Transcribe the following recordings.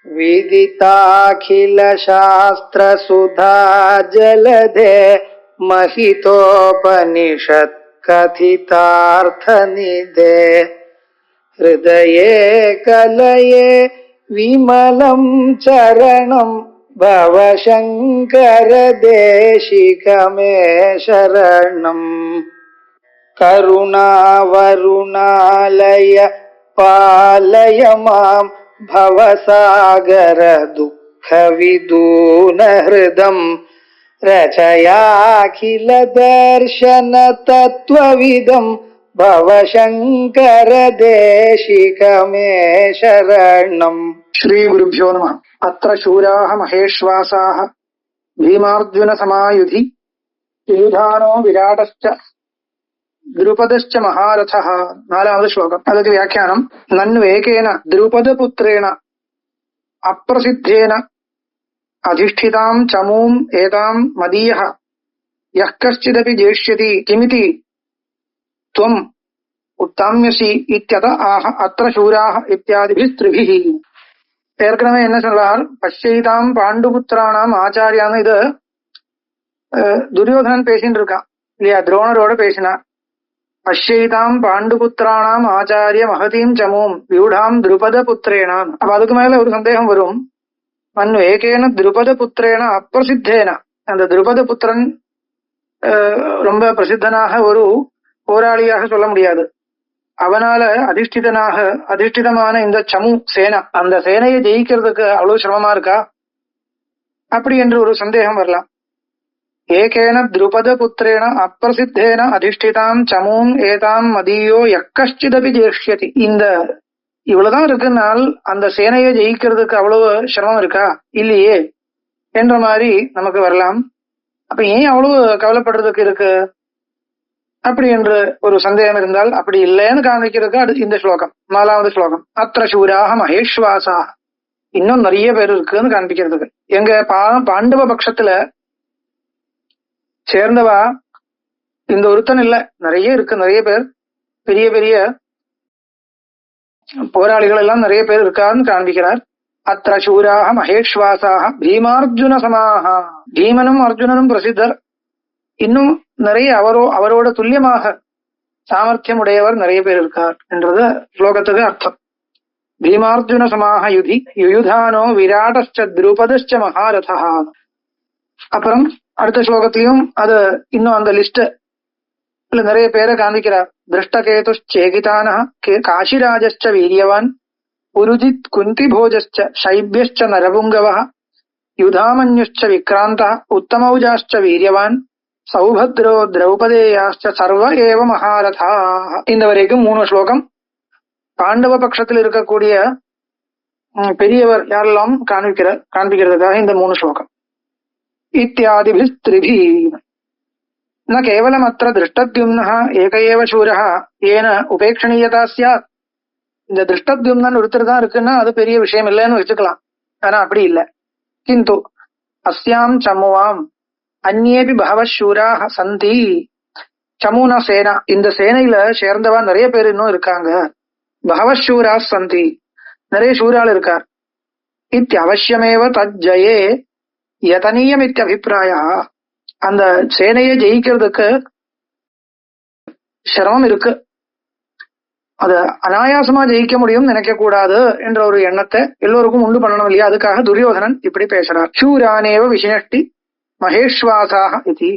विदिताखिल शास्त्र सुधा जलधे महितोपनिषत् कथितार्थ निधे हृदये कलये विमलं चरणं भवशंकर देशिकमे शरणम् करुणावरुणालय पालय मां भवसागर दुःख विदून हृदं रचयाखिल दर्शन तत्त्वविदं भवशंकर देशिकमे शरणम्. श्री गुरुभ्यो नमः. अत्र शूराः महेश्वासाः भीमार्जुन समायुधि युधानो विराटश्च द्रुपदश्च महारथः. नालावद श्लोकम्. अदति व्याख्यानम्. नन्वेकेन द्रुपदपुत्रेण अप्रसिद्धेन अधिष्ठितां चमूम् एतां मदीयः यः कश्चिदपि जेष्यति किमिति त्वम् उत्ताम्यसि इत्यत आह अत्र शूराः इत्यादिभिस्त्रिभिः. ஏற்கனவே என்ன சொல்றார்? பஷ்யைதாம் பாண்டுபுத்திரானாம் ஆச்சாரியான்னு இது துரியோதனன் பேசின்னு இருக்கான் இல்லையா? துரோணரோட பேசினார். பஷ்யைதாம் பாண்டுபுத்திரானாம் ஆச்சாரிய மகதீம் சமூம் வியூடாம் துருபத புத்திரேனாம். அப்ப அதுக்கு மேல ஒரு சந்தேகம் வரும். மண் ஏகேன துருபத புத்திரேன அப்பிரசித்தேன, அந்த துருபத புத்திரன் ரொம்ப பிரசித்தனாக ஒரு போராளியாக சொல்ல முடியாது. அவனால அதிஷ்டிதமான இந்த சமு சேனா, அந்த சேனையை ஜெயிக்கிறதுக்கு அவ்வளவு சிரமமா இருக்கா? அப்படி என்று ஒரு சந்தேகம் வரலாம். ஏகேன துருபத புத்திரேன அப்பிரசித்தேன அதிஷ்டிதாம் சமூம் ஏதாம் மதியோ யக்கஷ்சிதபி ஜேஷ்யதி. இந்த இவ்வளவுதான் இருக்குனால் அந்த சேனையை ஜெயிக்கிறதுக்கு அவ்வளவு சிரமம் இருக்கா? இல்லையே என்ற மாதிரி நமக்கு வரலாம். அப்ப ஏன் அவ்வளவு கவலைப்படுறதுக்கு இருக்கு அப்படி என்று ஒரு சந்தேகம் இருந்தால், அப்படி இல்லைன்னு காமிக்கிறதுக்கு இந்த ஸ்லோகம், 4வது ஸ்லோகம். அத்திர சூராக மகேஸ்வாசா, இன்னும் நிறைய பேர் இருக்குன்னு காண்பிக்கிறதுக்கு. எங்க பாண்டவ பட்சத்துல சேர்ந்தவா இந்த ஒருத்தன் இல்ல, நிறைய இருக்கு, நிறைய பேர், பெரிய பெரிய போராளிகள் எல்லாம் நிறைய பேர் இருக்கான்னு காண்பிக்கிறார். அத்திர சூராக மகேஸ்வாசாக பீமார்ஜுன சமாக, பீமனும் அர்ஜுனனும் பிரசித்தர். இன்னும் நிறைய அவரோட துல்லியமாக சாமர்த்தியம் உடையவர் நிறைய பேர் இருக்கார் என்றது ஸ்லோகத்துக்கு அர்த்தம். பீமார்ஜுன சமாக யுதி யுயுதானோ விராடஸ்ச துருபதஸ்ச மகாரதா. அப்புறம் அடுத்த ஸ்லோகத்திலையும் அது இன்னும் அந்த லிஸ்ட் நிறைய பேரை காண்பிக்கிறார். திருஷ்டகேதுச்சேகிதான காசிராஜஸ்ச வீரியவான் புருஜித் குந்திபோஜஸ்ச சைபியஸ்ச நரபுங்கவ யுதாமன்யுஷ்ச விக்ராந்த உத்தமௌஜாஸ்ச வீரியவான் சௌபத்ரோ திரௌபதேயாஸ்ச சர்வ ஏவ மகாரதா. இந்த வரைக்கும் 3 ஸ்லோகம். பாண்டவ பட்சத்தில் இருக்கக்கூடிய பெரியவர் யாரெல்லாம் காண்பிக்கிறதுக்காக இந்த 3 ஸ்லோகம். இத்தியாதிபிஸ்திரிபி ந கேவலம் அத்திர திருஷ்டத்யும்னः ஏக ஏவ சூரः ஏன உபேக்ஷணீயதா ஸ்யாத். இந்த திருஷ்டத்யும்னன் ஒருத்தர் தான் இருக்குன்னா அது பெரிய விஷயம் இல்லைன்னு வச்சுக்கலாம். ஆனா அப்படி இல்லை. கிந்து அஸ்யாம் சமுவாம் அந்நேபி பகவ சூராக சந்தி. சமுனா சேனா, இந்த சேனையில சேர்ந்தவா நிறைய பேர் இன்னும் இருக்காங்க. பகவ சூரா சந்தி, நிறைய சூரால் இருக்கார். இத்தியவசியமேவ தஜ்ஜயே யதனீயம் இத்தியபிப்பிராய. அந்த சேனையை ஜெயிக்கிறதுக்கு சிரமம் இருக்கு, அது அனாயாசமா ஜெயிக்க முடியும் நினைக்க கூடாது என்ற ஒரு எண்ணத்தை எல்லோருக்கும் உண்டு பண்ணணும் இல்லையா? அதுக்காக துரியோதனன் இப்படி பேசுறார். சூரானேவ விசினஷ்டி மகேஸ்வாசாக இது.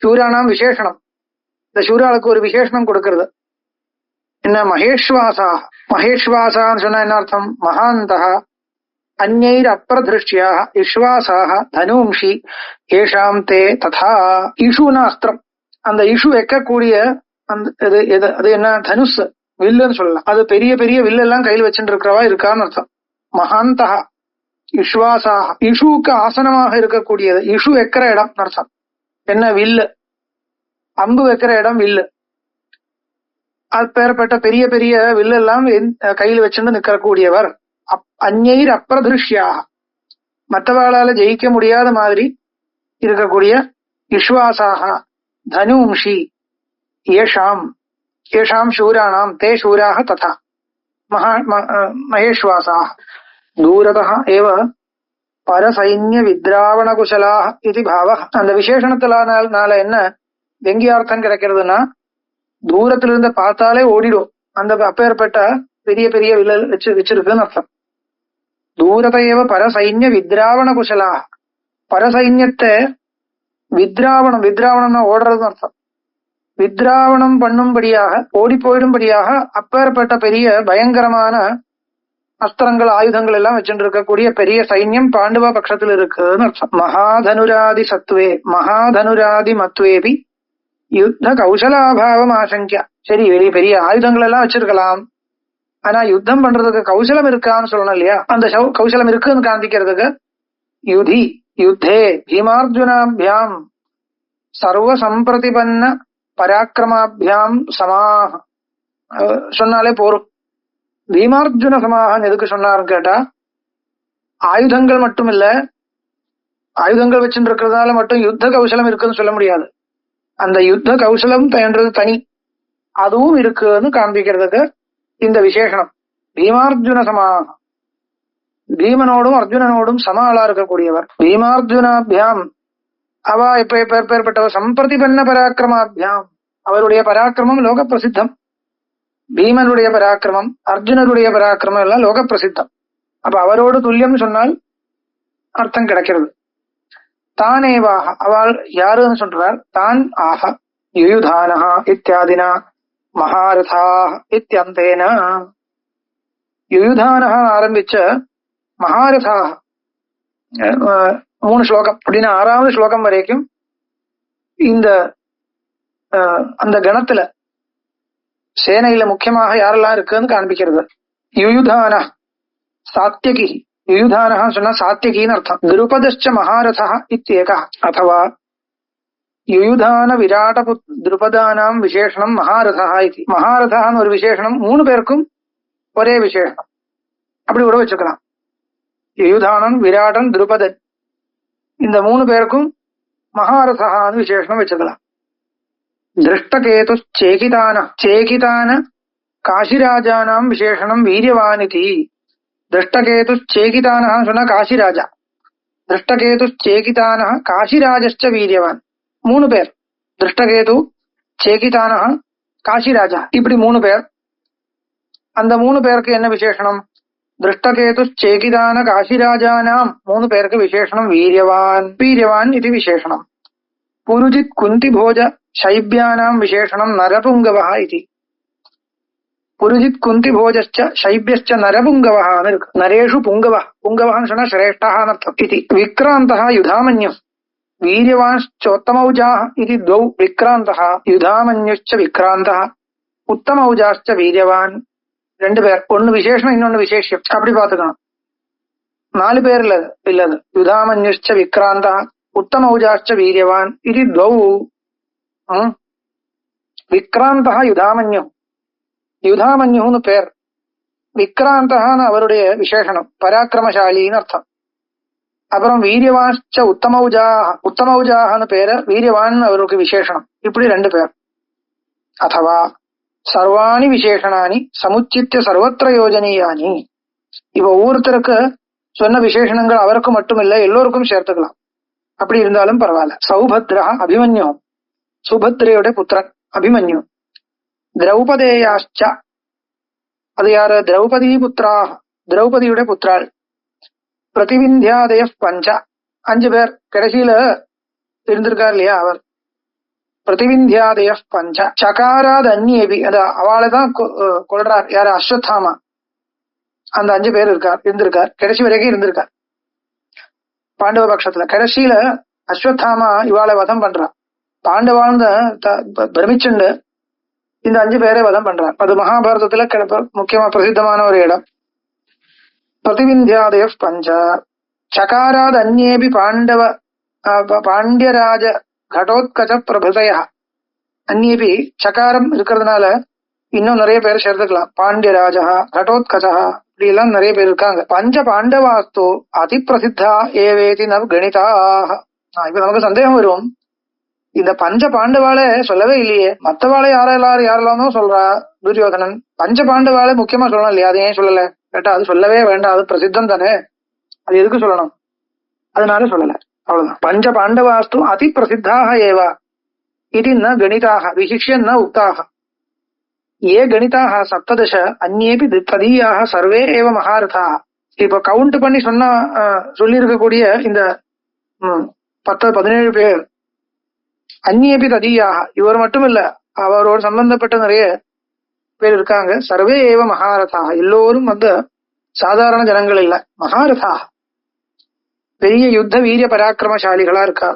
சூரானாம் விசேஷனம், இந்த சூராளுக்கு ஒரு விசேஷனம் கொடுக்கிறது. என்ன? மகேஸ்வாசா. மகேஸ்வாசான்னு சொன்னா என்ன அர்த்தம்? மகாந்தா அந்நைர் அப்பிரதிருஷ்யா இஸ்வாசாக தனும்ஷி ஏஷாம் தே ததா. இஷுனா அஸ்திரம், அந்த இஷு வைக்கக்கூடிய அந்த அது என்ன? தனுஷ், வில்லுன்னு சொல்லலாம். அது பெரிய பெரிய வில்லெல்லாம் கையில் வச்சுட்டு இருக்கிறவா இருக்கான்னு அர்த்தம். மகாந்தா இஸ்வாசாக, இஷுவுக்கு ஆசனமாக இருக்கக்கூடியது. இஷு வைக்கிற இடம் அர்த்தம் என்ன? வில்லு, அம்பு வைக்கிற இடம் வில்லு. அது பேரப்பட்ட பெரிய பெரிய வில்லெல்லாம் கையில் வச்சுட்டு நிற்கக்கூடியவர். அந்நைர் அப்பிரதிருஷ்யாக, மற்றவாளால ஜெயிக்க முடியாத மாதிரி இருக்கக்கூடிய இஸ்வாசாக தனும்ஷி ஏஷாம் ஏஷாம் சூராணாம் தே சூராக ததா மகேஸ்வாசாக. தூரதா ஏவ பரசைன்ய வித்ராவண குஷலாக இது பாவ. அந்த விசேஷணத்தினால என்ன வெங்கியார்த்தம் கிடைக்கிறதுனா தூரத்துல இருந்து பார்த்தாலே ஓடிடும். அந்த அப்பேற்பட்ட பெரிய பெரிய வில்லல் வச்சிருக்குன்னு அர்த்தம். தூரதையவ பரசைன்ய வித்ராவண குஷலா. பரசைன்யத்தை வித்ராவணம்னா ஓடுறதுன்னு அர்த்தம். வித்ராவணம் பண்ணும்படியாக ஓடி போயிடும்படியாக அப்பேற்பட்ட பெரிய பயங்கரமான அஸ்திரங்கள் ஆயுதங்கள் எல்லாம் வச்சுட்டு இருக்கக்கூடிய பெரிய சைன்யம் பாண்டவ பட்சத்தில் இருக்குன்னு அர்த்தம். மகாதனுராதி சத்துவே மகாதனுராதி மத்வேபி யுத்த கௌசலாபாவம் ஆசங்கியா. சரி, பெரிய பெரிய ஆயுதங்கள் எல்லாம் வச்சிருக்கலாம், ஆனா யுத்தம் பண்றதுக்கு கௌசலம் இருக்கான்னு சொல்லணும் இல்லையா? அந்த கௌசலம் இருக்குன்னு காண்பிக்கிறதுக்கு யுத்தே பீமார்ஜுனாபியாம் சர்வ சம்பிரதிபன்ன பராக்கிரமாபியாம் சமாக சொன்னாலே போரும். பீமார்ஜுன சமாகன் எதுக்கு சொன்னாருன்னு கேட்டா, ஆயுதங்கள் மட்டும் இல்ல, ஆயுதங்கள் வச்சுட்டு இருக்கிறதுனால மட்டும் யுத்த கௌசலம் இருக்குன்னு சொல்ல முடியாது. அந்த யுத்த கௌசலம் என்றது தனி, அதுவும் இருக்குன்னு காண்பிக்கிறதுக்கு இந்த விசேஷனம். பீமார்ஜுன சமாக, பீமனோடும் அர்ஜுனனோடும் சம ஆளா இருக்கக்கூடியவர். பீமார்ஜுனாபியாம் அவ இப்ப ஏற்பட்டவர். சம்பிரதிபன்ன பராக்கிரமாபியாம், அவருடைய பராக்கிரமம் லோக பிரசித்தம். பீமனுடைய பராக்கிரமம் அர்ஜுனருடைய பராக்கிரமம் எல்லாம் லோக பிரசித்தம். அப்ப அவரோடு துல்லியம் சொன்னால் அர்த்தம் கிடைக்கிறது. தானேவாக, அவள் யாருன்னு சொல்றார்? தான் ஆக யுயுதானஹா இத்தியாதினா மகாரதா இத்தியந்தேன. யுயுதானஹா ஆரம்பிச்ச மகாரதா 3 ஸ்லோகம் அப்படின்னா 6வது ஸ்லோகம் வரைக்கும் இந்த அந்த கணத்துல சேனையில முக்கியமாக யாரெல்லாம் இருக்குன்னு காண்பிக்கிறது. யுயுதான சாத்தியகி, யுயுதானஹா சொன்னா சாத்தியகின்னு அர்த்தம். திருபதச்ச மகாரதா இத்யேக அथवा யுயுதான விராட திருபதானாம் விசேஷனம் மகாரதா இது. மகாரதான்னு ஒரு விசேஷனம், 3 பேருக்கும் ஒரே விசேஷனம், அப்படி கூட வச்சுக்கலாம். யுயுதானன், விராடன், திருபதன், இந்த 3 பேருக்கும் மகாரதான்னு விசேஷனம் வச்சுக்கலாம். திருஷ்டகேது சேகிதான காசிராஜானாம் விசேஷனம் வீரியவானிதி. திருஷ்டகேது சேகிதான சொன்னா காசிராஜா, திருஷ்டகேது சேகிதான காசிராஜஸ்ச வீரியவான். 3 பேர், திருஷ்டகேது, சேகிதான, காசிராஜா, இப்படி 3 பேர். அந்த 3 பேருக்கு என்ன விசேஷனம்? திருஷ்டகேது சேகிதான காசிராஜானாம் 3 பேருக்கு விசேஷனம் வீரியவான் இது விசேஷனம். புருஜித் குந்தி போஜ சைபியானாம் விசேஷனம் நரபுங்கவா இது. புருஜித் குந்தி போஜஸ்ச சைபியஸ்ச நரபுங்கவஹான்னு இருக்கு. நரேஷு புங்கவா, புங்கவஹான்னு சொன்னா சிரேஷ்டஹான்னு அர்த்தம். இது விக்ராந்தஹ யுதாமன்யு வீரியவான்ச்சோத்தமௌஜாஹ இது த்வௌ. விக்ராந்தஹ யுதாமன்யுச்ச விக்ராந்தஹ உத்தமௌஜாஸ்ச வீரியவான். 2 பேர், ஒன்னு விசேஷம் இன்னொன்னு விசேஷம், அப்படி பாத்துக்கணும். 4 பேர் இல்லது. யுதாமன்யுச்ச விக்ராந்தஹ உத்தமௌஜாஸ்ச வீரியவான் இது த்வௌ. விக்ராந்தஹ யுதாமன்யு, யுதாமன்யுன்னு பேர். விக்ராந்தஹான்னு அவருடைய விசேஷனம், பராக்கிரமசாலின்னு அர்த்தம். அப்புறம் வீரியவான்ச்ச உத்தமௌஜாஹன்னு பேரு, வீரியவான் அவருக்கு விசேஷனம். இப்படி 2 பேர். அथवा சர்வாணி விசேஷனானி சமுச்சித்ய சர்வத்திர யோஜனீயானி. இவ ஒவ்வொருத்தருக்கு சொன்ன விசேஷணங்கள் அவருக்கு மட்டும் இல்ல, எல்லோருக்கும் சேர்த்துக்கலாம். அப்படி இருந்தாலும் பரவாயில்ல. சௌபத்ரா அபிமன்யு, சுபத்ரையோட புத்திரன் அபிமன்யு. திரௌபதேயாச்ச, அது யாரு? திரௌபதி புத்திரா, திரௌபதியுடைய புத்திராள். பிரதிவிந்தியாதய 5, 5 பேர் கடைசியில இருந்திருக்கார் இல்லையா அவர். பிரதிவிந்தியாதய 5 சகாராத் அந்நியபி, அது அவளை தான் கொள்றார். யாரு? அஸ்வத்தாமா. அந்த 5 பேர் இருந்திருக்கார், கடைசி வரைக்கும் இருந்திருக்கார் பாண்டவ பட்சத்துல. கடைசியில அஸ்வத்தாமா இவாளை வதம் பண்றார். பாண்டவான் பிரமிச்சுண்டு இந்த 5 பேரை வதம் பண்றார். அது மகாபாரதத்துல முக்கியமா பிரசித்தமான ஒரு இடம். பிரதிவிந்தியாதய 5 சகாராத் அந்நேபி பாண்டியராஜ கடோத்கஜ பிரபுதய. அந்நேபி சகாரம் இருக்கிறதுனால இன்னும் நிறைய பேர் சேர்த்துக்கலாம். பாண்டியராஜா, கடோத்கஜா, இப்படி எல்லாம் நிறைய பேர் இருக்காங்க. 5 பாண்டவாஸ்து அதி பிரசித்தா ஏவேதி நவ் கணிதாக. இப்ப நமக்கு சந்தேகம் வரும், இந்த 5 பாண்டவாளை சொல்லவே இல்லையே, மத்தவாளை யாரெல்லாமோ சொல்றா துரியோதனன். 5 பாண்டவாளை முக்கியமா சொல்லணும் இல்லையா, அது ஏன் சொல்லல? கேட்டா அது சொல்லவே வேண்டாம், அது பிரசித்தம் தானே, அது எதுக்கு சொல்லணும், அதனால சொல்லல. அவ்வளவுதான். பஞ்ச பாண்டவாஸ்து அதி பிரசித்தாக ஏவா இது ந கணிதாக விசிஷ்ய ந உக்தாக ஏ கணிதாக சப்ததச அந்நேபி ததீயாக சர்வே ஏவ மகாரதா. இப்ப கவுண்ட் பண்ணி சொன்னா சொல்லி இருக்கக்கூடிய இந்த 10-17 பேர் அந்நேபி ததீயாக, இவர் மட்டும் இல்ல, அவரோடு சம்பந்தப்பட்ட நிறைய பேர் இருக்காங்க. சர்வே ஏவ மகாரதா, எல்லோரும் வந்து சாதாரண ஜனங்கள் இல்ல, மகாரதா, பெரிய யுத்த வீரிய பராக்கிரமசாலிகளா இருக்கா.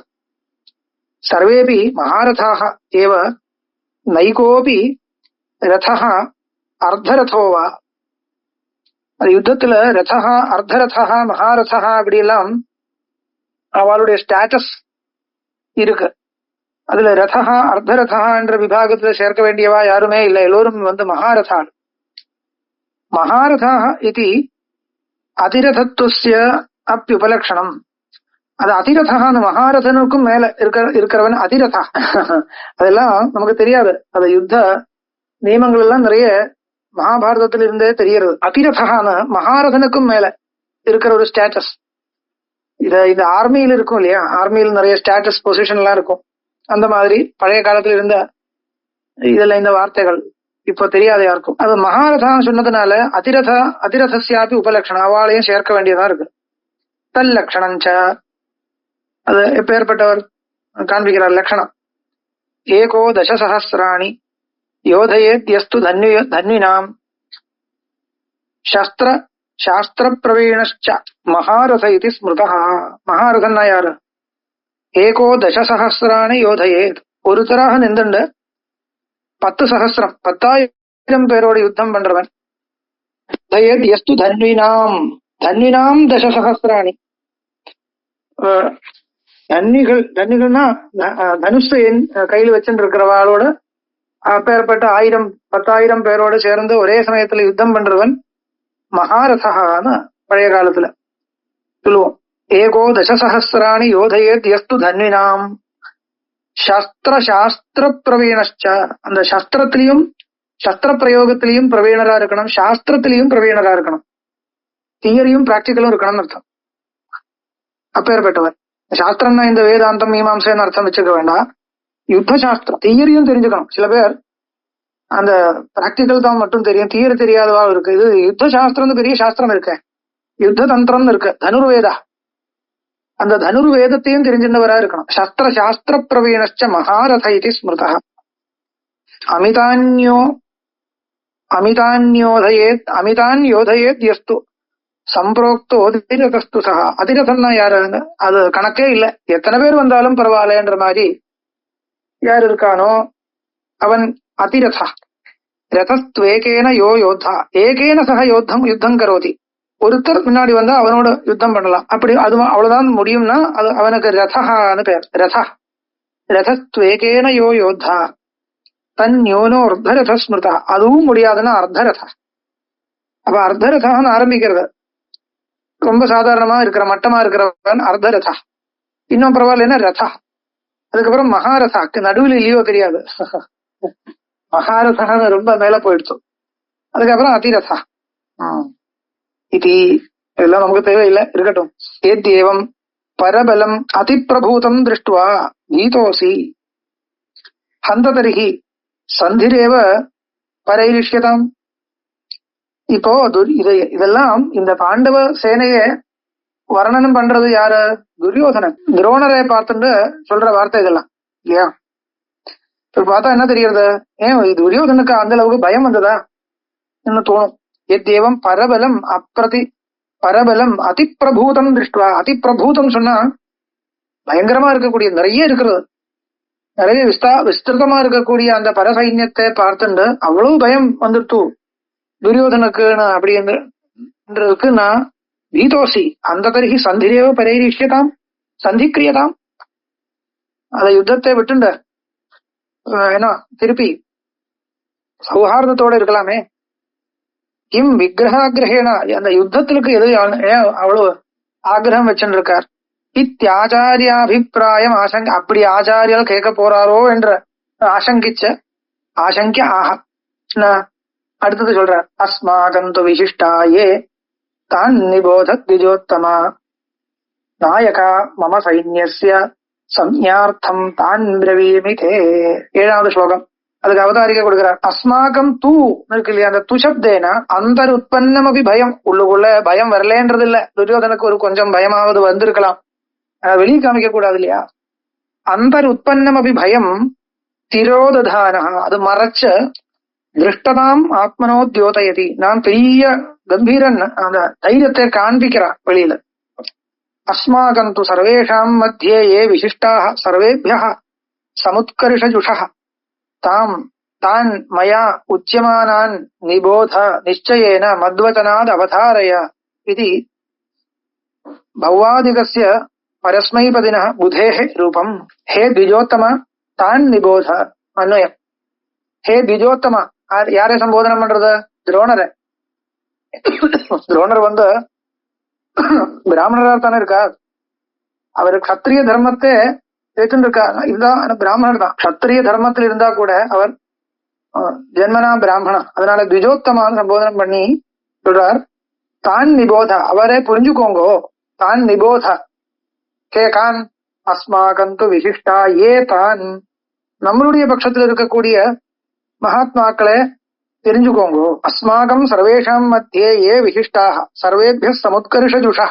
சர்வேபி மகாரதாக ஏவ நைகோபி ரதஹ அர்த்தரதோவா. அது யுத்தத்துல ரதஹா அர்த்தரதா மகாரதா அப்படி எல்லாம் அவளுடைய ஸ்டேட்டஸ் இருக்கு. அதுல ரதஹா அர்த்தரதா என்ற விபாகத்துல சேர்க்க வேண்டியவா யாருமே இல்லை, எல்லோரும் வந்து மகாரதா. மகாரதா இது அதிரதத்துவ அப்யுபலக்ஷணம். அது அதிரதா, அந்த மகாரதனுக்கும் மேல இருக்கிறவன் அதிரதா. அதெல்லாம் நமக்கு தெரியாது, அது யுத்த நியமங்கள் எல்லாம் நிறைய மகாபாரதத்துல இருந்தே தெரிகிறது. அதிரதான மகாரதனுக்கும் மேல இருக்கிற ஒரு ஸ்டேட்டஸ். இது ஆர்மியில இருக்கும் இல்லையா, ஆர்மியில் நிறைய ஸ்டேட்டஸ் பொசிஷன் எல்லாம் இருக்கும். அந்த மாதிரி பழைய காலத்துல இருந்த இதெல்லாம் இந்த வார்த்தைகள் இப்போ தெரியாது யாருக்கும். அது மகாரதான் சொன்னதுனால அதிரதஸ்யாபி உபலட்சணம், அவளையும் சேர்க்க வேண்டியதா இருக்கு. தல் லட்சணஞ்ச, அது எப்பேற்பட்டவர் காண்பிக்கிறார் லட்சணம். ஏகோ தசசஹஸ்ராணி யோதயேத்யஸ்து தன்வினாம் சாஸ்திர பிரவீணச்ச மகாரத இது ஸ்மிருதா. மகாரதன்னா யாரு? ஏகோ தசசஹஸ்ராணி யோதயேத், ஒருத்தராக நின்றுண்டு 10,000 பேரோட யுத்தம் பண்றவன். யஸ்து தன்வினாம் தசசஹஸ்ராணி. தன்னிகள்னா தனுஷ கையில் வச்சுட்டு இருக்கிறவாளோட அப்பேற்பட்ட 10,000 பேரோட சேர்ந்து ஒரே சமயத்துல யுத்தம் பண்றவன் மகாரதான்னு பழைய காலத்துல சொல்லுவோம். ஏகோ தசசஹஸ்ராணி யோதயேத் யஸ்து தன்வினாம் சாஸ்திர பிரவீணச்ச. அந்த சஸ்திரத்திலையும் சஸ்திர பிரயோகத்திலையும் பிரவீணரா இருக்கணும், சாஸ்திரத்திலையும் பிரவீணரா இருக்கணும், தியரியும் பிராக்டிக்கலும் இருக்கணும்னு அர்த்தம். அப்பேற்பட்டவர். சாஸ்திரம்னா இந்த வேதாந்தம் மீமாம்சைன்னு அர்த்தம் வச்சுக்க வேண்டாம், யுத்த சாஸ்திரம் தியரியும் தெரிஞ்சுக்கணும். சில பேர் அந்த பிராக்டிக்கல் தான் மட்டும் தெரியும், தியரி தெரியாதவா இருக்கு. இது யுத்த சாஸ்திரம், பெரிய சாஸ்திரம் இருக்கு, யுத்த தந்திரம்னு இருக்கு, தனுர்வேதா. அந்த தனுர்வேதத்தையும் தெரிஞ்சிருந்தவரா இருக்கணும். சாஸ்திர பிரவீணச்ச மகாரத இது ஸ்மிருதா. அமிதான் யோதயேத் யஸ்து சம்பிரோக்தோ அதிரதஸ்து சஹா. அதிரதன்னா யாரு? அது கணக்கே இல்லை, எத்தனை பேர் வந்தாலும் பரவாயில்லன்ற மாதிரி யார் இருக்கானோ அவன் அதிரதா. ரதஸ்துவேகேன யோ யோத்தா ஏகேன சக யுத்தம் கரோதி. ஒருத்தர் முன்னாடி வந்தா அவனோட யுத்தம் பண்ணலாம், அப்படி அது அவ்வளவுதான் முடியும்னா அது அவனுக்கு ரதஹான்னு பேர். ரதஸ்துவேகேன யோ யோத்தா தன்யோனோ அர்த்தரத ஸ்மிருதா. அதுவும் முடியாதுன்னா அர்த்தரதா. அப்ப அர்த்தரதான்னு ஆரம்பிக்கிறது ரொம்ப சாதாரணமா இருக்கிற மட்டமா இருக்கிறவன் அர்த்தரதா. இன்னும் பரவாயில்ல ரதா. அதுக்கப்புறம் மகாரதாக்கு நடுவில் இல்லையோ தெரியாது, மகாரதான்னு ரொம்ப மேல போயிடுச்சு. அதுக்கப்புறம் அதிரதா. இது எல்லாம் நமக்கு தேவையில்லை, இருக்கட்டும். ஏத்யேவம் பரபலம் அதிப்பிரபூதம் திருஷ்டுவா கீதோசி ஹந்ததரிஹி சந்திரேவ பரைரிஷ்யதாம். இப்போ இதெல்லாம் இந்த பாண்டவ சேனைய வர்ணனம் பண்றது யாரு? துரியோதனன். துரோணரை பார்த்துட்டு சொல்ற வார்த்தை இதெல்லாம் இல்லையா? இப்ப பார்த்தா என்ன தெரியறது? ஏன் துரியோதனுக்கு அந்த அளவுக்கு பயம் வந்ததா என்ன தோணும். எத்தேவம் பரபலம் பரபலம் அதிப்பிரபூதம் திருஷ்டுவா. அதிப்பிரபூதம் சொன்னா பயங்கரமா இருக்கக்கூடிய, நிறைய இருக்கிறது, நிறைய விஸ்திருதமா இருக்கக்கூடிய அந்த பரசைன்யத்தை பார்த்துட்டு அவ்வளவு பயம் வந்துட்டு துரியோதனுக்கு அப்படின்றதுக்கு நான் பீதோசி அந்த தருகி சந்திரேவ பரைரிஷ்யதாம் சந்திக்கிரியதாம். அந்த யுத்தத்தை விட்டுண்ட ஏன்னா திருப்பி சௌஹார்தத்தோட இருக்கலாமே. கிம் விக்கிரகாகிரகேன, அந்த யுத்தத்திற்கு எது ஏன் அவ்வளவு ஆகிரகம் வச்சுட்டு இருக்கார்? இத்தியாச்சாரியாபிப்பிராயம் அப்படி ஆச்சாரியால் கேட்க போறாரோ என்ற ஆசங்கிய ஆஹா அடுத்தது சொல்றார், அஸ்மாகந்து விசிஷ்டாயே தான் நிபோத திஜோத்தமா நாயகா மம சைன்யஸ்ய சம்ஞார்த்தம் தான் பிரவீமிதே. 7வது ஸ்லோகம். அதுக்கு அவதாரிக்க கொடுக்கிறார். அஸ்மாகம் தூ இருக்கு இல்லையா, அந்த துஷப்தேனா அந்த உற்பத்தம் அபி பயம். உள்ளுக்குள்ள பயம் வரலேன்றது இல்ல, துரியோதனுக்கு ஒரு கொஞ்சம் பயமாவது வந்திருக்கலாம், வெளியே காமிக்க கூடாது இல்லையா. அந்த உற்பத்தம் அபி பயம் திரோததான, அது மறைச்ச திருஷ்டதாம் ஆத்மனோ தியோதயதி, நான் பெரிய கம்பீரன் அந்த தைரியத்தை காண்பிக்கிறான் வெளியில. அஸ்மாகம் து சர்வேஷாம் மத்தியே ஏ விசிஷ்டாः சர்வேभ्यः சமுத்கர்ஷஜுஷः தாம் தான் மயா உச்சியமானான் நிபோத நிச்சயேன மத்வச்சனாத் அவதாரய இதி பௌவாதிகஸ்ய பரஸ்மைபதினः புதேः ரூபம். ஹே த்விஜோத்தம தான் நிபோத. அன்வயம். ஹே த்விஜோத்தம, யாரை சம்போதனம் பண்றது? துரோணரை. துரோணர் வந்து பிராமணரா தானே இருக்கார், அவர் கத்திரிய தர்மத்தை இருக்கார். இதுதான் பிராமணர் தான். கத்திரிய தர்மத்தில் இருந்தா கூட அவர் ஜென்மனா பிராமணா, அதனால த்விஜோத்தமான்னு சம்போதனம் பண்ணி சொல்றார். தான் நிபோத, அவரே புரிஞ்சுக்கோங்கோ. தான் நிபோத. கே கான் அஸ்மாகந்து விசிஷ்டா ஏ தான், நம்மளுடைய பட்சத்தில் இருக்கக்கூடிய மகாத்மாக்களே தெரிஞ்சுக்கோங்கோ. அஸ்மாகம் சர்வேஷாம் மத்தியே ஏ விசிஷ்டாக சர்வேபிய சமுத்கர்ஷஜுஷா,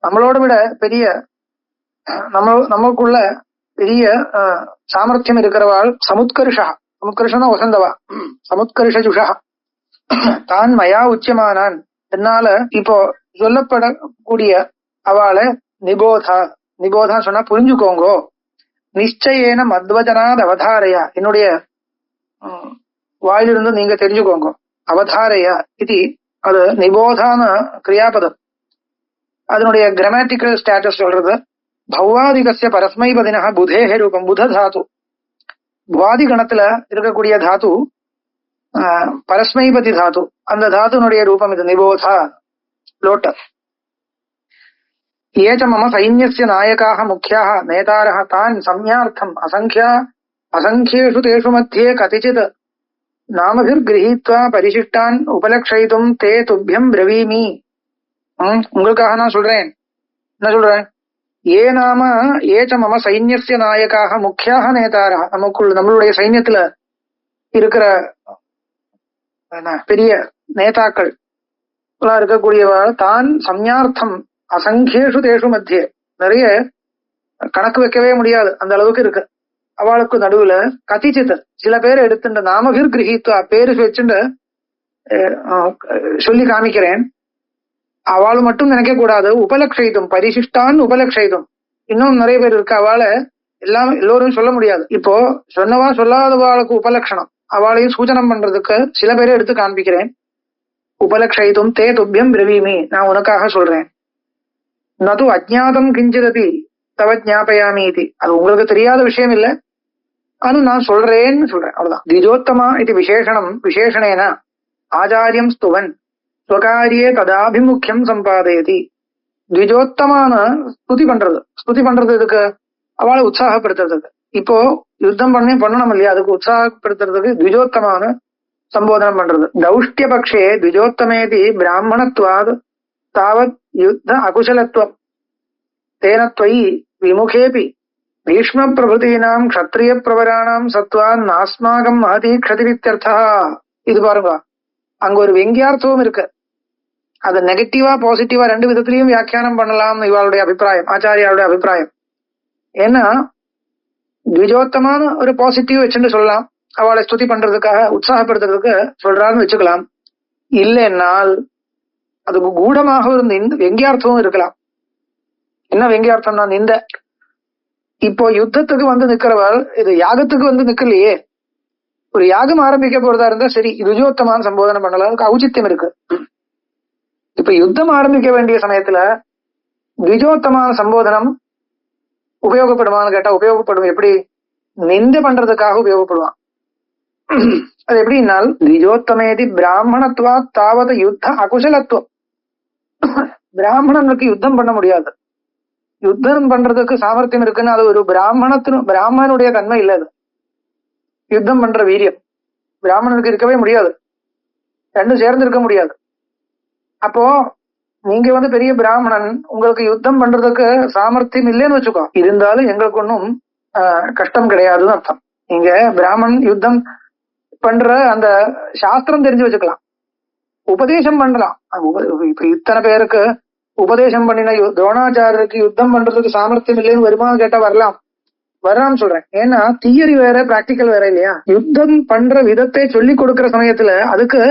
நம்மளோட விட பெரிய நமக்குள்ள பெரிய சாமர்த்தியம் இருக்கிறவாள் சமுத்கர்ஷா. சமுத்கர்ஷனா வசந்தவா. சமுத்கர்ஷஜுஷா தான் மயா உச்சியமானான், என்னால இப்போ சொல்லப்படக்கூடிய அவளை நிபோதா. நிபோதா சொன்னா புரிஞ்சுக்கோங்கோ. நிச்சயேன மத்வஜனாத் அவதாரையா, என்னுடைய வாயிலிருந்து நீங்க தெரிஞ்சுக்கோங்க. அவதாரையா இது, அது நிபோதான கிரியாபதம். அதனுடைய கிராமட்டிக்கல் ஸ்டேட்டஸ் சொல்றது பௌவாதிகஸ்ய பரஸ்மைபதினः புதேஹ ரூபம். புத தாத்து, புவாதி கணத்துல இருக்கக்கூடிய தாத்து பரஸ்மைபதி தாத்து, அந்த தாத்துனுடைய ரூபம் இது நிபோதா லோட்டஸ். ஏ ச மம சைன்யஸ்ய நாயகாः முக்கியாः நேதாரः தான் சம்ஞார்த்தம் அசங்கியேஷு தேஷு மத்தியே கதிச்சித் நாமபிர் கிரஹீத்வா பரிசிஷ்டான் உபலக்ஷயிதும் தே துப்யம் பிரவீமி. உங்களுக்காக நான் சொல்றேன். என்ன சொல்றேன்? ஏ நாம ஏச்ச மம சைன்யஸ்ய நாயகாக முக்கியாக நேதாரா, நம்மளுடைய சைன்யத்துல இருக்கிற பெரிய நேதாக்கள் இருக்கக்கூடியவா தான் சம்ஞார்த்தம் அசங்கியேஷு தேஷு மத்தியே, நிறைய கணக்கு வைக்கவே முடியாது அந்த அளவுக்கு இருக்கு. அவளுக்கு நடுவுல கதிச்சித் சில பேர் எடுத்துட்டு நாமபிர் கிரஹீத்வா பேரு வச்சுட்டு சொல்லி காமிக்கிறேன். அவளு மட்டும் நினைக்க கூடாது. உபலக்ஷயிதும் பரிசிஷ்டான் உபலக்ஷயிதும், இன்னும் நிறைய பேர் இருக்கு. அவளை எல்லோரும் சொல்ல முடியாது. இப்போ சொன்னவா சொல்லாதவாளுக்கு உபலட்சணம், அவளையும் சூச்சனம் பண்றதுக்கு சில பேரை எடுத்து காண்பிக்கிறேன். உபலக்ஷயிதும் தே துப்யம் பிரவீமி, நான் உனக்காக சொல்றேன். நது அஜ்ஞாதம் கிஞ்சிதபி தவ ஜாபயாமி இது, அது உங்களுக்கு தெரியாத விஷயம் இல்லை, அது நான் சொல்றேன்னு சொல்றேன், அவ்வளவுதான். திஜோத்தமா இது விசேஷணம் விசேஷணேன ஆச்சாரியம் ஸ்துவன் ஸ்வகாரியே ததாபிமுக்கியம் சம்பாதயதி. திஜோத்தமான ஸ்துதி பண்றது இதுக்கு அவளை உற்சாகப்படுத்துறதுக்கு. இப்போ யுத்தம் பண்ணணும் இல்லையா, அதுக்கு உற்சாகப்படுத்துறதுக்கு திஜோத்தமான சம்போதனம் பண்றது. தௌஷ்டிய பக்ஷே திஜோத்தமேதி பிராமணத்வாத் தாவத் யுத்த அகுசலத்துவம் தேனத்வயி விமுகேபி பீஷ்ம பிரபுதீனாம் க்ஷத்ரிய பிரவராணாம் சத்வான் நாஸ்மாகம் மகதி க்ஷதிரித்யர்த்தா. இது பாருங்க, அங்க ஒரு வெங்கியார்த்தமும் இருக்கு. அது நெகட்டிவா பாசிட்டிவா ரெண்டு விதத்திலையும் வியாக்கியானம் பண்ணலாம் இவளுடைய அபிப்பிராயம், ஆச்சாரியாருடைய அபிப்பிராயம். ஏன்னா த்விஜோத்தமான ஒரு பாசிட்டிவ் வச்சுட்டு சொல்லலாம், அவளை ஸ்துதி பண்றதுக்காக உற்சாகப்படுத்துறதுக்கு சொல்றாருன்னு வச்சுக்கலாம். இல்லைன்னால் அது கூடமாக ஒரு வெங்கியார்த்தமும் இருக்கலாம். என்ன வெங்கியார்த்தம்னா நிந்த. இப்போ யுத்தத்துக்கு வந்து நிக்கிறவள் இது யாகத்துக்கு வந்து நிக்கலையே, ஒரு யாகம் ஆரம்பிக்க போறதா இருந்தா சரி ருஜோத்தமான சம்போதனம் பண்ணலாம், அதுக்கு ஔச்சித்யம் இருக்கு. இப்ப யுத்தம் ஆரம்பிக்க வேண்டிய சமயத்துல திஜோத்தமான சம்போதனம் உபயோகப்படுமான்னு கேட்டா உபயோகப்படும். எப்படி? நிந்த பண்றதுக்காக உபயோகப்படுவான். அது எப்படின்னால் திஜோத்தமேதி பிராமணத்துவா தாவது யுத்த அகுசலத்துவம். பிராமணனுக்கு யுத்தம் பண்ண முடியாது, யுத்தம் பண்றதுக்கு சாமர்த்தியம் இருக்குன்னு அது ஒரு பிராமணனுடைய தன்மை இல்ல. அது யுத்தம் பண்ற வீரியம் பிராமணனுக்கு இருக்கவே முடியாது. ரெண்டும் சேர்ந்து இருக்க முடியாது. அப்போ நீங்க பெரிய பிராமணன், உங்களுக்கு யுத்தம் பண்றதுக்கு சாமர்த்தியம் இல்லைன்னு வச்சுக்கோ, இருந்தாலும் எங்களுக்கு ஒன்றும் கஷ்டம் கிடையாதுன்னு அர்த்தம். நீங்க பிராமணன் யுத்தம் பண்ற அந்த சாஸ்திரம் தெரிஞ்சு வச்சுக்கலாம், உபதேசம் பண்ணலாம். இப்ப இத்தனை பேருக்கு உபதேசம் பண்ணின துரோணாச்சாரியருக்கு யுத்தம் பண்றதுக்கு சாமர்த்தியம் இல்லைன்னு வருமானம் கேட்டா வரலாம்னு சொல்றேன். ஏன்னா தியரி வேற பிராக்டிக்கல் வேற இல்லையா. யுத்தம் பண்ற விதத்தை சொல்லி கொடுக்கிற சமயத்துல அதுக்கு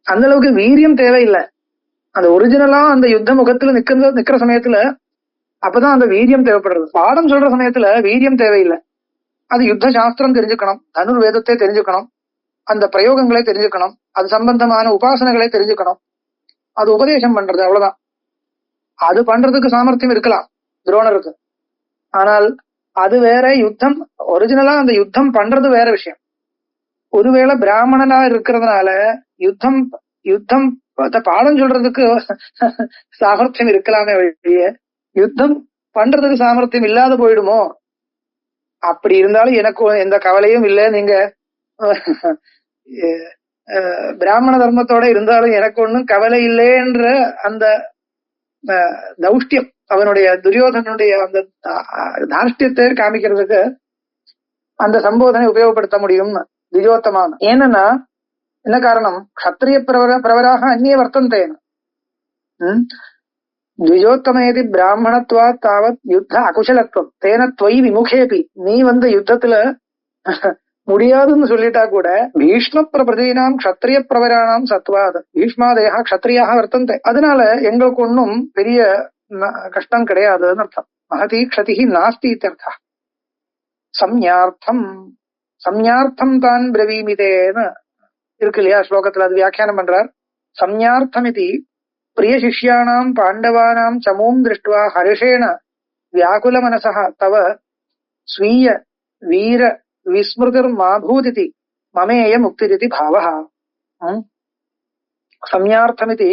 அந்த அளவுக்கு வீரியம் தேவையில்லை. அந்த ஒரிஜினலா அந்த யுத்த முகத்துல நிக்கிற சமயத்துல அப்பதான் அந்த வீரியம் தேவைப்படுறது. பாடம் சொல்ற சமயத்துல வீரியம் தேவையில்லை. அது யுத்த சாஸ்திரம் தெரிஞ்சுக்கணும், தனுர்வேதத்தை தெரிஞ்சுக்கணும், அந்த பிரயோகங்களை தெரிஞ்சுக்கணும், அது சம்பந்தமான உபாசனைகளை தெரிஞ்சுக்கணும், அது உபதேசம் பண்றது, அவ்வளவுதான். அது பண்றதுக்கு சாமர்த்தியம் இருக்கலாம் துரோணருக்கு. ஆனால் அது வேற, யுத்தம் ஒரிஜினலா அந்த யுத்தம் பண்றது வேற விஷயம். ஒருவேளை பிராமணனா இருக்கிறதுனால யுத்தம் யுத்தம் பாடம் சொல்றதுக்கு சாமர்த்தியம் இருக்கலாமே வழிய யுத்தம் பண்றதுக்கு சாமர்த்தியம் இல்லாத போயிடுமோ. அப்படி இருந்தாலும் எனக்கு எந்த கவலையும் இல்லை. நீங்க பிராமண தர்மத்தோட இருந்தாலும் எனக்கு ஒன்றும் கவலை இல்லைன்ற அந்த தௌஷ்டியம், அவனுடைய துரியோதனுடைய அந்த தார்ஷ்டியத்தை காமிக்கிறதுக்கு அந்த சம்போதனை உபயோகப்படுத்த முடியும் திஜோத்தமான. ஏன்னா என்ன காரணம், க்ஷத்ரிய பிரவராக அந்நிய வர்த்தந்தேன द्विजोत्तमेति பிராமணத்வாத் தாவத் யுத்த அகுஷலத்துவம் தேன துவை விமுகேபி. நீ யுத்தத்துல முடியாதுன்னு சொல்லிட்டா கூட பீஷ்ம பிரபதீனாம் க்ஷத்ரிய பிரவராணாம் சத்வாத் பீஷ்மாதேயா க்ஷத்ரியாக வர்த்தந்தே, அதனால எங்களுக்கு ஒன்னும் பெரிய கஷ்டம் கிடையாதுன்னு அர்த்தம். மகதி க்ஷதி நாஸ்தி இत्यर्थः. சம்யார்த்தம் சம்யார்த்தம் தான் பிரவீமிதேன்னு இருக்கு இல்லையா ஸ்லோகத்துல, அது வியாக்கியானம் பண்றார். சம்யார்த்தம் இது பிரிய சிஷ்யானாம் பாண்டவானாம் சமூம் திருஷ்டுவா ஹர்ஷேண வியாகுல மனசா தவ ஸ்வீய வீர விஸ்மிருதிர் மாபூதிதி மமேய முக்திரிதி பாவஹா. சம்யார்த்தம் இது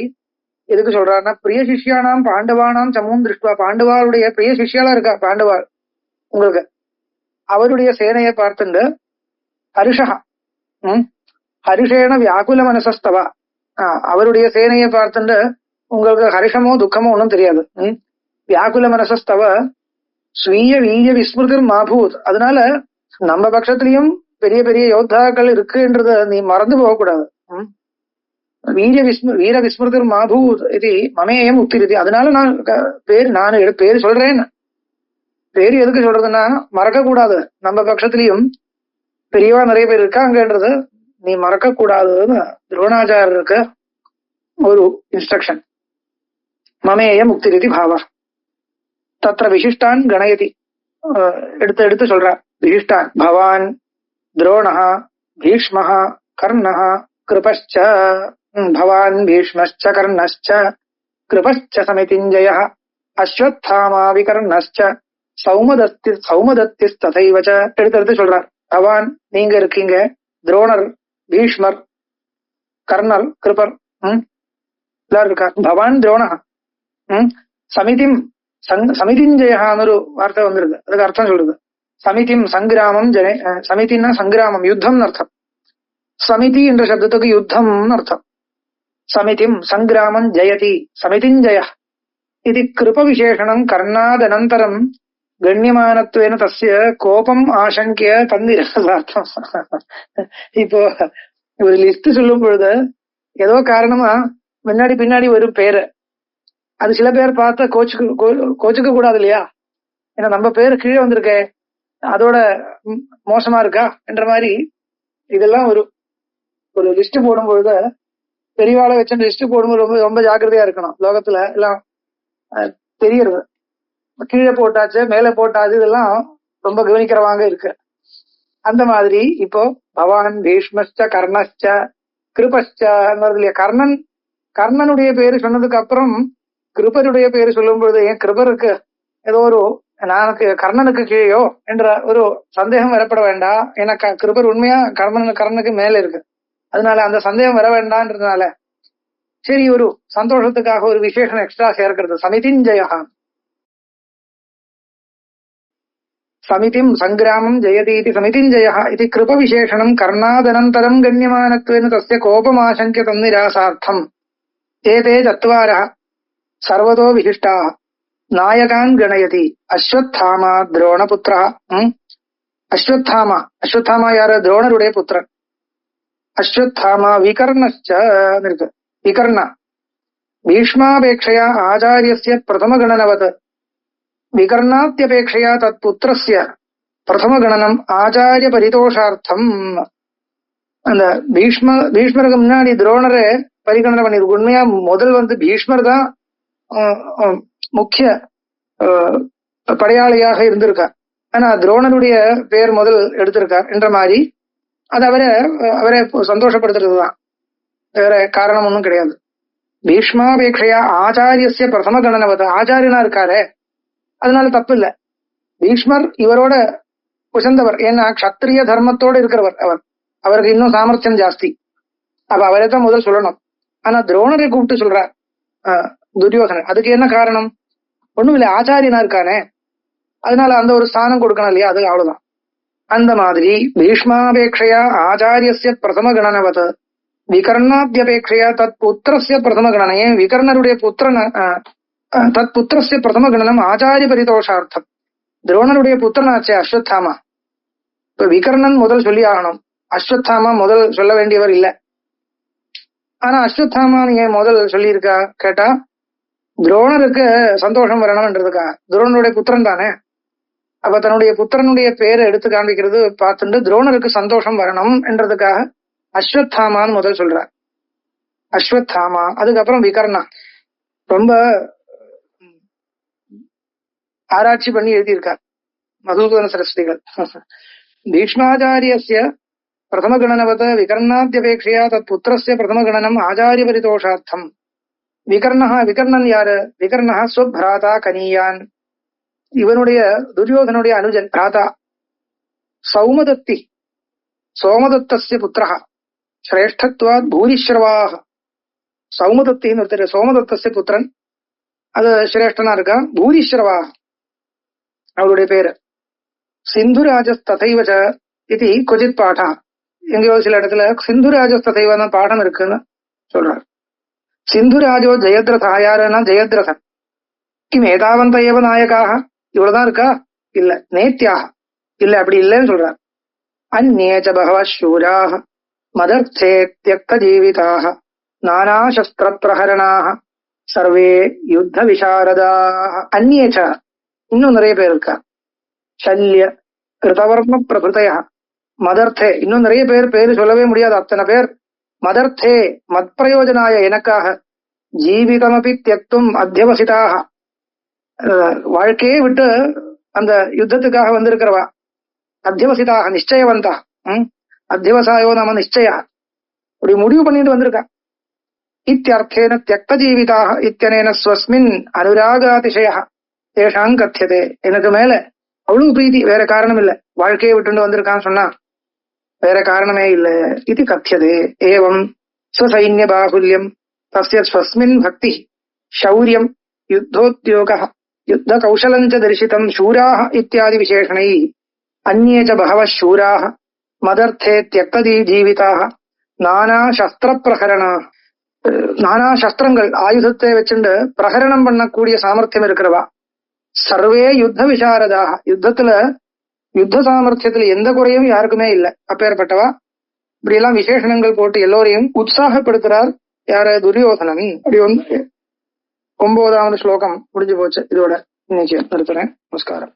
எதுக்கு சொல்றாருன்னா, பிரிய சிஷ்யானாம் பாண்டவானாம் சமூம் திருஷ்டுவா, பாண்டவாளுடைய பிரிய சிஷ்யாலா இருக்கா பாண்டவாள் உங்களுக்கு, அவருடைய சேனையை பார்த்துண்டு ஹர்ஷா ஹரிஷேன வியாகுல மனசஸ்தவா, அவருடைய சேனையை பார்த்துட்டு உங்களுக்கு ஹரிஷமோ துக்கமோ ஒன்றும் தெரியாது. வியாகுல மனசஸ்தவ ஸ்வீய வீரிய விஸ்மிருதிர் மாபூத், அதனால நம்ம பட்சத்திலையும் பெரிய பெரிய யோத்தாக்கள் இருக்குன்றத நீ மறந்து போகக்கூடாது. வீர விஸ்மிருதிர் மாபூத் இது மமேயம் உத்திரிதி, அதனால நான் பேர் சொல்றேன். பேரு எதுக்கு சொல்றதுன்னா மறக்க கூடாது, நம்ம பட்சத்திலையும் பெரியவா நிறைய பேர் இருக்காங்கன்றது நீ மறக்க கூடாதுன்னு துரோணாச்சாரியருக்கு ஒரு இன்ஸ்ட்ரக்ஷன். மமேய முக்திரிதி பாவா. தத்ர விசிஷ்டான் கணயதி, எடுத்து சொல்ற விசிஷ்டான். பவான் துரோணः பீஷ்மः கர்ணः கிருபश्च, பவான் பீஷ்மश्च கர்ணश्च கிருபश्च சமிதிஞ்சயः அஸ்வத்தாமா விகர்ணश्च சௌமதத்திஸ்ததைவ ச. எடுத்து சொல்றார். பவான் நீங்க இருக்கீங்க, துரோணர் பீஷ்மர் கர்ணர் கிருபர் எல்லாரும் இருக்கார். பவான் துரோணா சமிதிம் சமிதிஞ்சயான்னு ஒரு வார்த்தை வந்துருது, அதுக்கு அர்த்தம் சொல்றது. சமிதிம் சங்கிராமம் சமிதின்னா சங்கிராமம் யுத்தம் அர்த்தம். சமிதி என்ற சப்தத்துக்கு யுத்தம் அர்த்தம். சமிதிம் சங்கிராமம் ஜெயதி சமிதிஞ்சய இது கிருப விசேஷனம். கர்ணாதனந்தரம் கண்ணியமானத்வேன தஸ்ய கோபம் ஆசங்கிய தந்திரதார்த்தம். இப்போ ஒரு லிஸ்ட் சொல்லும் பொழுது ஏதோ காரணமா முன்னாடி பின்னாடி வரும் பேரு, அது சில பேர் பார்த்தா கோச்சுக்க கூடாது இல்லையா. ஏன்னா நம்ம பேரு கீழே வந்திருக்கே, அதோட மோசமா இருக்கா என்ற மாதிரி இதெல்லாம் ஒரு லிஸ்ட் போடும் பொழுது பெரியவாளை வச்சு லிஸ்ட் போடும்போது ரொம்ப ரொம்ப ஜாக்கிரதையா இருக்கணும். லோகத்துல எல்லாம் தெரியறது, கீழே போட்டாச்சு மேலே போட்டாச்சு, இதெல்லாம் ரொம்ப கவனிக்கிறவாங்க இருக்கு. அந்த மாதிரி இப்போ பவான் பீஷ்மஸ்ச கர்ணஸ்ச கிருபஸ்ச இல்லையா. கர்ணனுடைய பேரு சொன்னதுக்கு அப்புறம் கிருபருடைய பேரு சொல்லும் பொழுது ஏன் கிருபருக்கு ஏதோ நானுக்கு கர்ணனுக்கு கீழேயோ என்ற ஒரு சந்தேகம் வரப்பட வேண்டாம். ஏன்னா கிருபர் உண்மையா கர்ணனுக்கு மேல இருக்கு, அதனால அந்த சந்தேகம் வர வேண்டாம்ன்றதுனால சரி ஒரு சந்தோஷத்துக்காக ஒரு விசேஷம் எக்ஸ்ட்ரா சேர்க்கிறது. சமிதிஞ்சயா சமிதிம் சங்கிராமம் ஜெயதீதி சமிதிஞ்சய இது கிருப விசேஷனம் கர்ணாதனந்தரம் கண்யமானத்வேன தஸ்ய கோபமாசங்கிய தன்னிராசார்த்தம் ஏதே சத்வாரः சர்வதோ விசிஷ்டாः நாயகான் கணயதி அஸ்வத்தாமா துரோணபுத்திரா. அஸ்வத்தாமா யாரு? துரோணருடைய புத்திரன். அஸ்வத்தாமா விகர்ணச்ச இருக்கு. விகர்ண பீஷ்மாபேட்சையா ஆச்சாரியஸ்ய பிரதமகணனவத் விகர்ணாத்யபேட்சையா தத் புத்திரஸ்ய பிரதமகணனம் ஆச்சாரிய பரிதோஷார்த்தம். அந்த பீஷ்மருக்கு முன்னாடி துரோணரை பரிகணனை பண்ணிருக்கு. உண்மையா முதல் பீஷ்மர் தான் முக்கிய படையாளியாக இருந்திருக்கார். ஆனா துரோணருடைய பேர் முதல் எடுத்திருக்கார் என்ற மாதிரி அது அவரை சந்தோஷப்படுத்துறதுதான், வேற காரணம் ஒன்றும் கிடையாது. பீஷ்மாபேட்சையா ஆச்சாரியஸ்ய பிரதம கணனவத, ஆச்சாரியனா இருக்காரு, அதனால தப்பு இல்லை. பீஷ்மர் இவரோட உசந்தவர், ஏன்னா க்ஷத்திரிய தர்மத்தோடு இருக்கிறவர் அவருக்கு இன்னும் சாமர்த்தியம் ஜாஸ்தி. அப்ப அவரை தான் முதல் சொல்லணும். ஆனா துரோணரை கூப்பிட்டு சொல்றார் துரியோதனன். அதுக்கு என்ன காரணம்? ஒண்ணும் இல்லை, ஆச்சாரியனா இருக்கானே, அதனால அந்த ஒரு ஸ்தானம் கொடுக்கணும் இல்லையா, அது அவ்வளவுதான். அந்த மாதிரி பீஷ்மாபேட்சையா ஆச்சாரியஸ்ய பிரதம கணனவத் விகர்ணாத்யபேட்சையா தத் புத்திரஸ்ய பிரதம கணனம். ஏன் விகர்ணருடைய புத்திரன் தத் புத்திரஸ்ய பிரதம கணனம் ஆச்சாரிய பரிதோஷார்த்தம். துரோணருடைய புத்திரனாச்சே அஸ்வத்தாமா. இப்ப விகர்ணன் முதல் சொல்லி ஆகணும், அஸ்வத்தாமா முதல் சொல்ல வேண்டியவர் இல்லை. ஆனா அஸ்வத்தாமா நீங்க முதல் சொல்லியிருக்கா கேட்டா துரோணருக்கு சந்தோஷம் வரணும்ன்றதுக்கா. துரோணருடைய புத்திரன் தானே, அப்ப தன்னுடைய புத்திரனுடைய பேரை எடுத்து காண்பிக்கிறது பார்த்துட்டு துரோணருக்கு சந்தோஷம் வரணும் என்றதுக்காக அஸ்வத்தாமான்னு முதல் சொல்றார். அஸ்வத்தாமா, அதுக்கப்புறம் விகர்ணா. ரொம்ப ஆராய்ச்சி பண்ணி எழுதியிருக்கார் மதுசூதன சரஸ்வதிகள். பீஷ்மாச்சாரியஸ்ய பிரதம கணனவத விகர்ணாத்யபேட்சையா தத் புத்திரஸ்ய பிரதம கணனம் ஆச்சாரிய பரிதோஷார்த்தம். விகர்ணன் யாரு? விகர்ணா ஸ்வப்ராதா கனியான், இவனுடைய துரியோதனுடைய அனுஜன் பிராதா. சௌமதத்தி சோமதத்தஸ்ய புத்திரஹ சிரேஷ்டத்வாத் பூரிஸ்ரவாக. சௌமதத்தின்னு ஒருத்தர், சோமதத்தஸ்ய புத்திரன், அது சிரேஷ்டனா இருக்கான். பூரிஸ்ரவாக அவருடைய பேரு. சிந்துராஜஸ் ததைவச இது கொஜித் பாடா. எங்கேயோ சில இடத்துல சிந்துராஜஸ் ததைவன பாடம் இருக்குன்னு சொல்றார். சிந்துராஜோ ஜெயத்ரதா, யாருன்னா ஜெயத்ரதன். கிம் ஏதாவந்த ஏவ நாயகாக, இவ்வளவுதான் இருக்கா? இல்ல. நேத்தியாக இல்ல, அப்படி இல்லைன்னு சொல்றார். அந்நேச்ச பகவ சூராக மதர்த்தே தியக்த ஜீவிதாக நானா சஸ்திர பிரஹரணாக சர்வே யுத்த விசாரதாக. அந்நேச்ச இன்னும் நிறைய பேர் இருக்கா. சல்ய கிருதவர்ம பிரபுதய மதர்த்தே, இன்னும் நிறைய பேரு சொல்லவே முடியாது, அத்தனை பேர். மதர்த்தே மத் பிரயோஜனாய, எனக்காக. ஜீவிதமபி தியக்தும் அத்தியவசிதாக, வாழ்க்கையே விட்டு அந்த யுத்தத்துக்காக வந்திருக்கிறவா. அத்தியவசிதாக நிச்சயவந்தா. அத்தியவசாயோ நாம நிச்சய, அப்படி முடிவு பண்ணிட்டு வந்திருக்கா. இத்தியர்த்தேன தியக்த ஜீவிதாக இத்தியனேன ஸ்வஸ்மின் அனுராகாதிசய தேஷாங் கத்தியதே. எனக்கு மேல அவ்வளவு பிரீதி, வேற காரணம் இல்ல. வாழ்க்கையை விட்டு வந்திருக்கான்னு சொன்னா வேற காரணமே இல்ல. இது கத்தியதே. ஏவம் ஸ்வசைன்ய பாகுல்யம் தஸ்ய ஸ்வஸ்மின் பக்தி சௌரியம் யுத்தோத்யோக யுத்த கௌசலஞ்ச தரிசிதம் சூராः இத்தியாதி விசேஷணை அந்யே ச பகவः சூராः மதர்த்தே தியக்த ஜீவிதாः நானா சஸ்திர பிரகரணா. நானா சஸ்திரங்கள், ஆயுதத்தை வச்சுண்டு பிரகரணம் பண்ணக்கூடிய சாமர்த்தியம் இருக்கிறவா. சர்வே யுத்த விசாரதாக, யுத்த சாமர்த்தியத்துல எந்த குறையும் யாருக்குமே இல்லை, அப்பேற்பட்டவா. இப்படி எல்லாம் விசேஷணங்கள் போட்டு எல்லோரையும் உற்சாகப்படுத்துறார். யார? துரியோதனன். அப்படி 9வது ஸ்லோகம் முடிஞ்சு போச்சு. இதோட இன்னைக்கு நிறுத்துறேன். நமஸ்காரம்.